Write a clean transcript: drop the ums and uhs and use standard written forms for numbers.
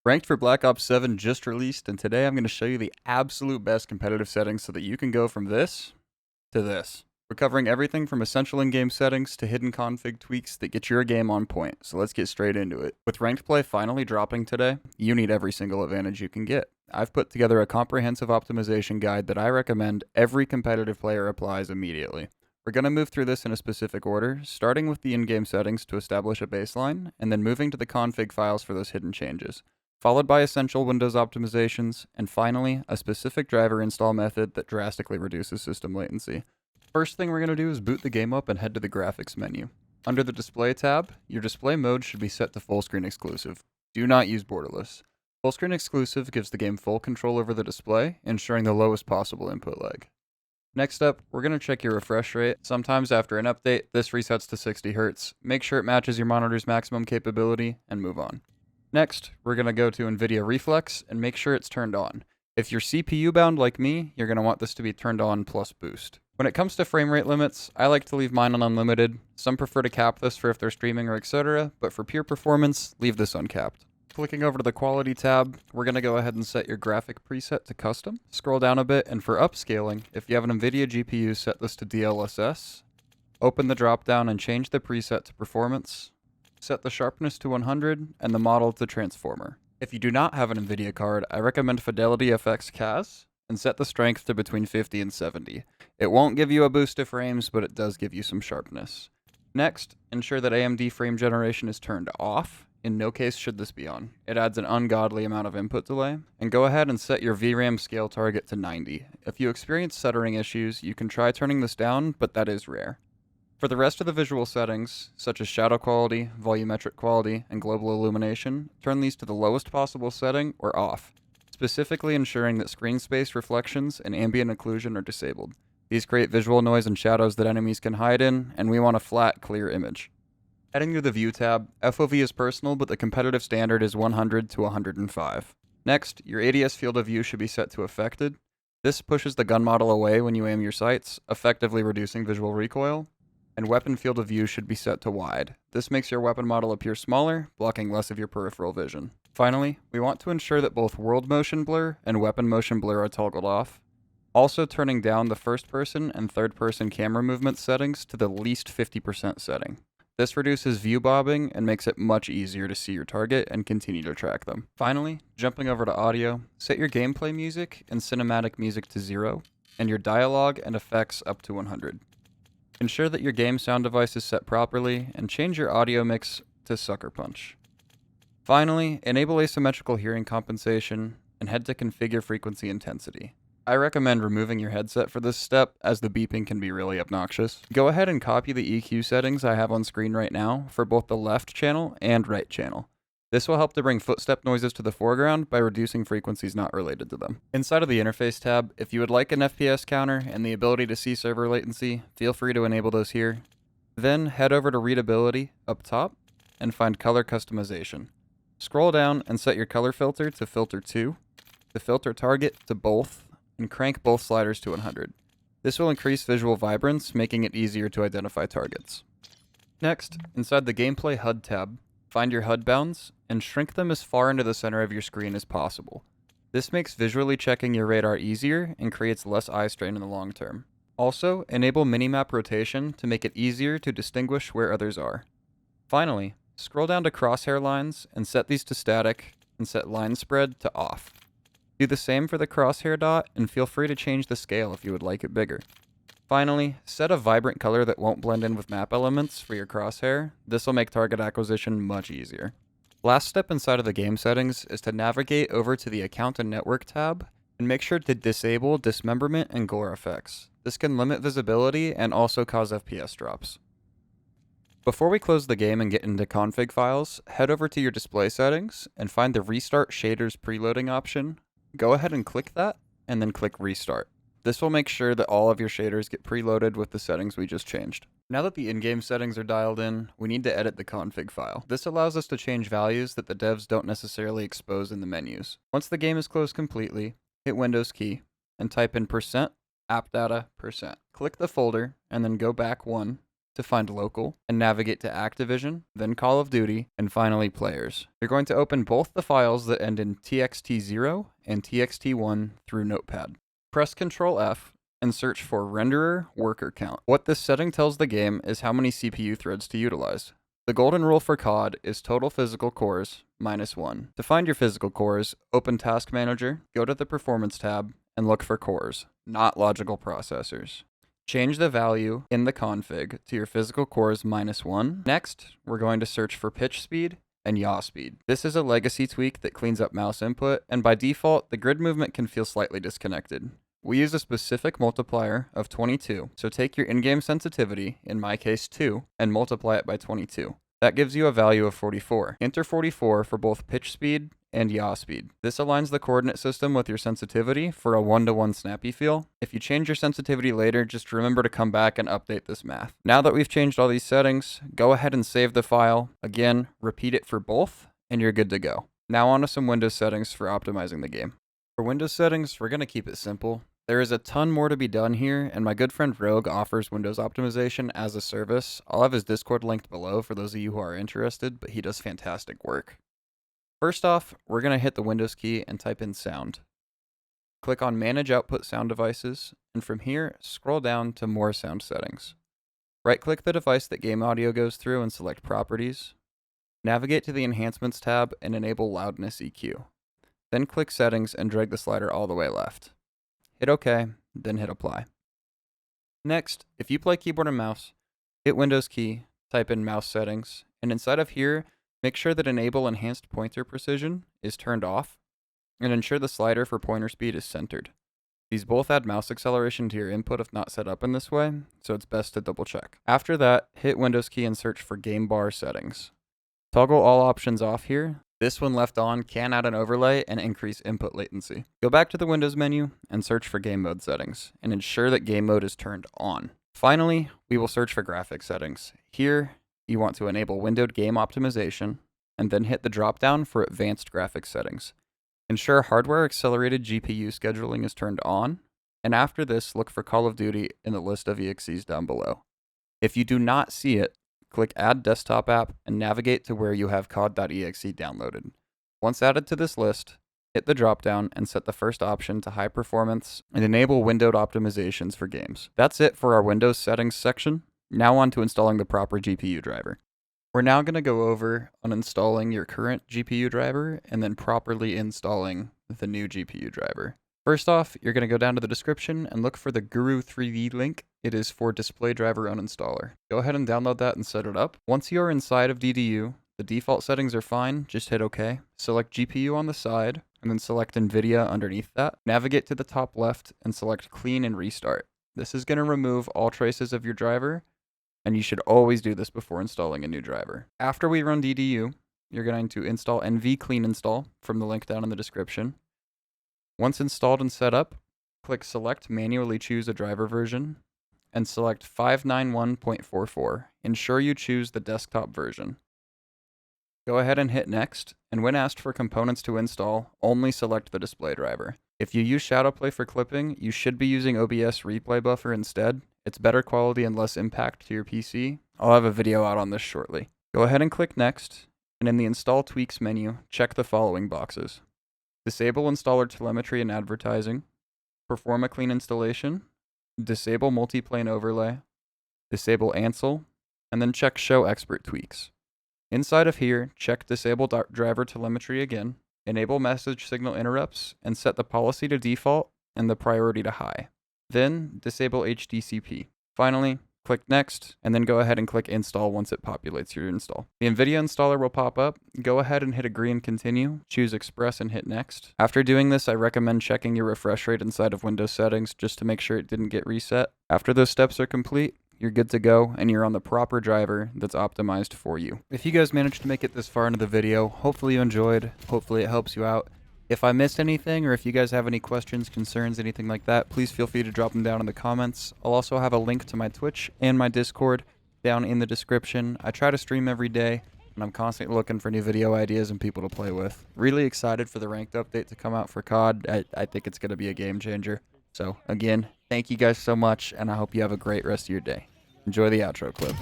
Ranked for Black Ops 7 just released, and today I'm going to show you the absolute best competitive settings so that you can go from this to this. We're covering everything from essential in-game settings to hidden config tweaks that get your game on point, so let's get straight into it. With ranked play finally dropping today, you need every single advantage you can get. I've put together a comprehensive optimization guide that I recommend every competitive player applies immediately. We're going to move through this in a specific order, starting with the in-game settings to establish a baseline, and then moving to the config files for those hidden changes, followed by essential Windows optimizations, and finally, a specific driver install method that drastically reduces system latency. First thing we're going to do is boot the game up and head to the graphics menu. Under the display tab, your display mode should be set to full screen exclusive. Do not use borderless. Full screen exclusive gives the game full control over the display, ensuring the lowest possible input lag. Next up, we're going to check your refresh rate. Sometimes after an update, this resets to 60 Hz. Make sure it matches your monitor's maximum capability, and move on. Next, we're going to go to Nvidia Reflex and make sure it's turned on. If you're CPU bound like me, you're going to want this to be turned on plus boost. When it comes to frame rate limits, I like to leave mine on unlimited. Some prefer to cap this for if they're streaming or etc., but for pure performance, leave this uncapped. Clicking over to the quality tab, we're going to go ahead and set your graphic preset to custom. Scroll down a bit, and for upscaling, if you have an Nvidia GPU, set this to DLSS. Open the dropdown and change the preset to performance. Set the sharpness to 100 and the model to transformer. If you do not have an Nvidia card, I recommend Fidelity FX CAS and set the strength to between 50 and 70. It won't give you a boost to frames, but it does give you some sharpness. Next, ensure that AMD frame generation is turned off. In no case should this be on. It adds an ungodly amount of input delay. And go ahead and set your VRAM scale target to 90. If you experience stuttering issues, you can try turning this down, but that is rare. For the rest of the visual settings, such as shadow quality, volumetric quality, and global illumination, turn these to the lowest possible setting or off, specifically ensuring that screen space reflections and ambient occlusion are disabled. These create visual noise and shadows that enemies can hide in, and we want a flat, clear image. Heading to the View tab, FOV is personal, but the competitive standard is 100 to 105. Next, your ADS field of view should be set to Affected. This pushes the gun model away when you aim your sights, effectively reducing visual recoil. And weapon field of view should be set to wide. This makes your weapon model appear smaller, blocking less of your peripheral vision. Finally, we want to ensure that both world motion blur and weapon motion blur are toggled off. Also turning down the first person and third person camera movement settings to the least 50% setting. This reduces view bobbing and makes it much easier to see your target and continue to track them. Finally, jumping over to audio, set your gameplay music and cinematic music to 0, and your dialogue and effects up to 100. Ensure that your game sound device is set properly, and change your audio mix to Sucker Punch. Finally, enable asymmetrical hearing compensation, and head to Configure Frequency Intensity. I recommend removing your headset for this step, as the beeping can be really obnoxious. Go ahead and copy the EQ settings I have on screen right now for both the left channel and right channel. This will help to bring footstep noises to the foreground by reducing frequencies not related to them. Inside of the Interface tab, if you would like an FPS counter and the ability to see server latency, feel free to enable those here. Then head over to Readability up top and find Color Customization. Scroll down and set your color filter to Filter 2, the filter target to Both, and crank both sliders to 100. This will increase visual vibrance, making it easier to identify targets. Next, inside the Gameplay HUD tab, find your HUD bounds and shrink them as far into the center of your screen as possible. This makes visually checking your radar easier and creates less eye strain in the long term. Also, enable minimap rotation to make it easier to distinguish where others are. Finally, scroll down to crosshair lines and set these to static and set line spread to off. Do the same for the crosshair dot and feel free to change the scale if you would like it bigger. Finally, set a vibrant color that won't blend in with map elements for your crosshair. This will make target acquisition much easier. Last step inside of the game settings is to navigate over to the Account and Network tab and make sure to disable dismemberment and gore effects. This can limit visibility and also cause FPS drops. Before we close the game and get into config files, head over to your display settings and find the Restart Shaders Preloading option. Go ahead and click that and then click Restart. This will make sure that all of your shaders get preloaded with the settings we just changed. Now that the in-game settings are dialed in, we need to edit the config file. This allows us to change values that the devs don't necessarily expose in the menus. Once the game is closed completely, hit Windows key and type in %appdata%. Click the folder and then go back 1 to find local and navigate to Activision, then Call of Duty, and finally players. You're going to open both the files that end in txt0 and txt1 through Notepad. Press Ctrl F and search for renderer worker count. What this setting tells the game is how many CPU threads to utilize. The golden rule for COD is total physical cores minus 1. To find your physical cores, open Task Manager, go to the Performance tab, and look for cores, not logical processors. Change the value in the config to your physical cores minus 1. Next, we're going to search for pitch speed and yaw speed. This is a legacy tweak that cleans up mouse input, and by default, the grid movement can feel slightly disconnected. We use a specific multiplier of 22, so take your in-game sensitivity, in my case 2, and multiply it by 22. That gives you a value of 44. Enter 44 for both pitch speed and yaw speed. This aligns the coordinate system with your sensitivity for a 1-to-1 snappy feel. If you change your sensitivity later, just remember to come back and update this math. Now that we've changed all these settings, go ahead and save the file. Again, repeat it for both, and you're good to go. Now on to some Windows settings for optimizing the game. For Windows settings, we're going to keep it simple. There is a ton more to be done here, and my good friend Rogue offers Windows optimization as a service. I'll have his Discord linked below for those of you who are interested, but he does fantastic work. First off, we're going to hit the Windows key and type in sound. Click on Manage Output Sound Devices, and from here, scroll down to More Sound Settings. Right-click the device that game audio goes through and select Properties. Navigate to the Enhancements tab and enable Loudness EQ. Then click Settings and drag the slider all the way left. Hit OK, then hit Apply. Next, if you play keyboard and mouse, hit Windows key, type in Mouse Settings, and inside of here, make sure that Enable Enhanced Pointer Precision is turned off, and ensure the slider for pointer speed is centered. These both add mouse acceleration to your input if not set up in this way, so it's best to double check. After that, hit Windows key and search for Game Bar Settings. Toggle all options off here. This one left on can add an overlay and increase input latency. Go back to the Windows menu and search for Game Mode Settings, and ensure that Game Mode is turned on. Finally, we will search for Graphics Settings. Here, you want to enable Windowed Game Optimization, and then hit the drop-down for Advanced Graphics Settings. Ensure Hardware Accelerated GPU Scheduling is turned on, and after this, look for Call of Duty in the list of EXEs down below. If you do not see it, click Add Desktop App and navigate to where you have COD.exe downloaded. Once added to this list, hit the drop-down and set the first option to High Performance and enable Windowed Optimizations for games. That's it for our Windows Settings section. Now on to installing the proper GPU driver. We're now going to go over on installing your current GPU driver and then properly installing the new GPU driver. First off, you're going to go down to the description and look for the Guru 3D link. It is for Display Driver Uninstaller. Go ahead and download that and set it up. Once you are inside of DDU, the default settings are fine, just hit OK. Select GPU on the side, and then select Nvidia underneath that. Navigate to the top left and select Clean and Restart. This is going to remove all traces of your driver, and you should always do this before installing a new driver. After we run DDU, you're going to install NV Clean Install from the link down in the description. Once installed and set up, click Select Manually Choose a Driver Version, and select 591.44. Ensure you choose the desktop version. Go ahead and hit Next, and when asked for components to install, only select the display driver. If you use Shadowplay for clipping, you should be using OBS Replay Buffer instead. It's better quality and less impact to your PC. I'll have a video out on this shortly. Go ahead and click Next, and in the Install Tweaks menu, check the following boxes. Disable installer telemetry and advertising, perform a clean installation, disable multiplane overlay, disable Ansel, and then check show expert tweaks. Inside of here, check disable driver telemetry again, enable message signal interrupts, and set the policy to default and the priority to high. Then disable HDCP. Finally, click Next, and then go ahead and click Install once it populates your install. The Nvidia installer will pop up. Go ahead and hit Agree and Continue, choose Express and hit Next. After doing this, I recommend checking your refresh rate inside of Windows settings just to make sure it didn't get reset. After those steps are complete, you're good to go, and you're on the proper driver that's optimized for you. If you guys managed to make it this far into the video, hopefully you enjoyed, hopefully it helps you out. If I missed anything, or if you guys have any questions, concerns, anything like that, please feel free to drop them down in the comments. I'll also have a link to my Twitch and my Discord down in the description. I try to stream every day, and I'm constantly looking for new video ideas and people to play with. Really excited for the ranked update to come out for COD. I think it's going to be a game changer. So, again, thank you guys so much, and I hope you have a great rest of your day. Enjoy the outro clip.